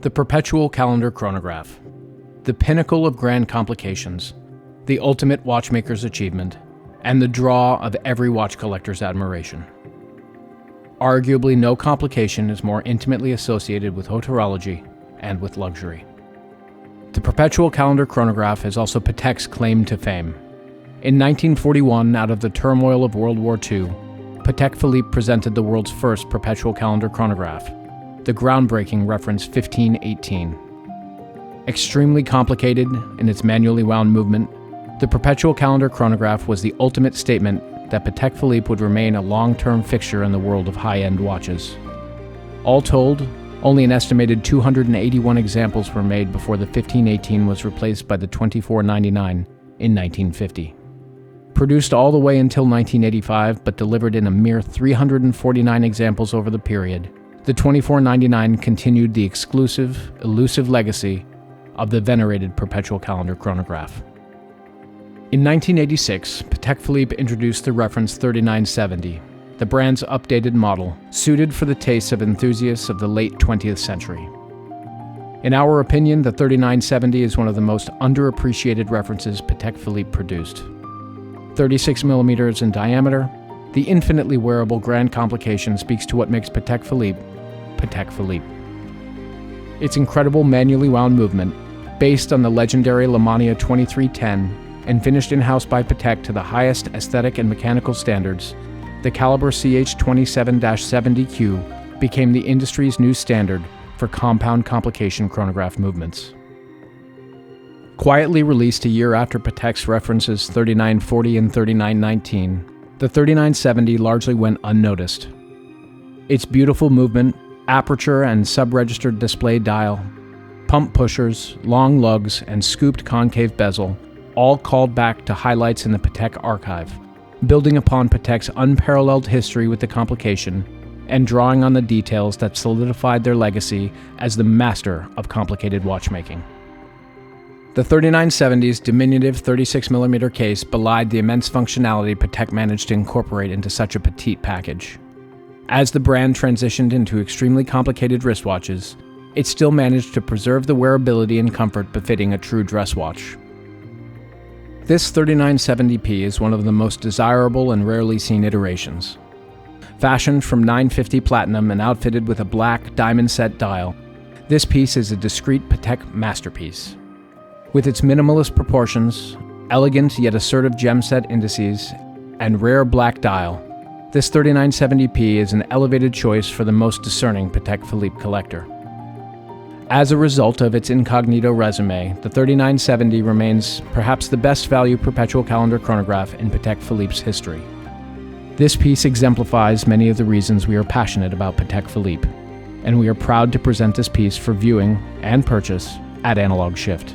The Perpetual calendar chronograph, the pinnacle of grand complications, the ultimate watchmaker's achievement, and the draw of every watch collector's admiration. Arguably no complication is more intimately associated with horology and with luxury. The Perpetual calendar chronograph is also Patek's claim to fame. In 1941, out of the turmoil of World War II, Patek Philippe presented the world's first perpetual calendar chronograph, the groundbreaking reference 1518. Extremely complicated in its manually wound movement, the Perpetual calendar chronograph was the ultimate statement that Patek Philippe would remain a long-term fixture in the world of high-end watches. All told, only an estimated 281 examples were made before the 1518 was replaced by the 2499 in 1950. Produced all the way until 1985, but delivered in a mere 349 examples over the period, the 2499 continued the exclusive, elusive legacy of the venerated Perpetual calendar chronograph. In 1986, Patek Philippe introduced the reference 3970, the brand's updated model, suited for the tastes of enthusiasts of the late 20th century. In our opinion, the 3970 is one of the most underappreciated references Patek Philippe produced. 36 millimeters in diameter, the infinitely wearable grand complication speaks to what makes Patek Philippe, Patek Philippe. Its incredible manually wound movement, based on the legendary Lemania 2310 and finished in-house by Patek to the highest aesthetic and mechanical standards, the caliber CH27-70Q became the industry's new standard for compound complication chronograph movements. Quietly released a year after Patek's references 3940 and 3919, the 3970 largely went unnoticed. Its beautiful movement, aperture and sub-registered display dial, pump pushers, long lugs, and scooped concave bezel all called back to highlights in the Patek archive, building upon Patek's unparalleled history with the complication and drawing on the details that solidified their legacy as the master of complicated watchmaking. The 3970's diminutive 36mm case belied the immense functionality Patek managed to incorporate into such a petite package. As the brand transitioned into extremely complicated wristwatches, it still managed to preserve the wearability and comfort befitting a true dress watch. This 3970P is one of the most desirable and rarely seen iterations. Fashioned from 950 platinum and outfitted with a black diamond-set dial, this piece is a discreet Patek masterpiece. With its minimalist proportions, elegant yet assertive gem-set indices, and rare black dial, this 3970P is an elevated choice for the most discerning Patek Philippe collector. As a result of its incognito resume, the 3970 remains perhaps the best value perpetual calendar chronograph in Patek Philippe's history. This piece exemplifies many of the reasons we are passionate about Patek Philippe, and we are proud to present this piece for viewing and purchase at Analog Shift.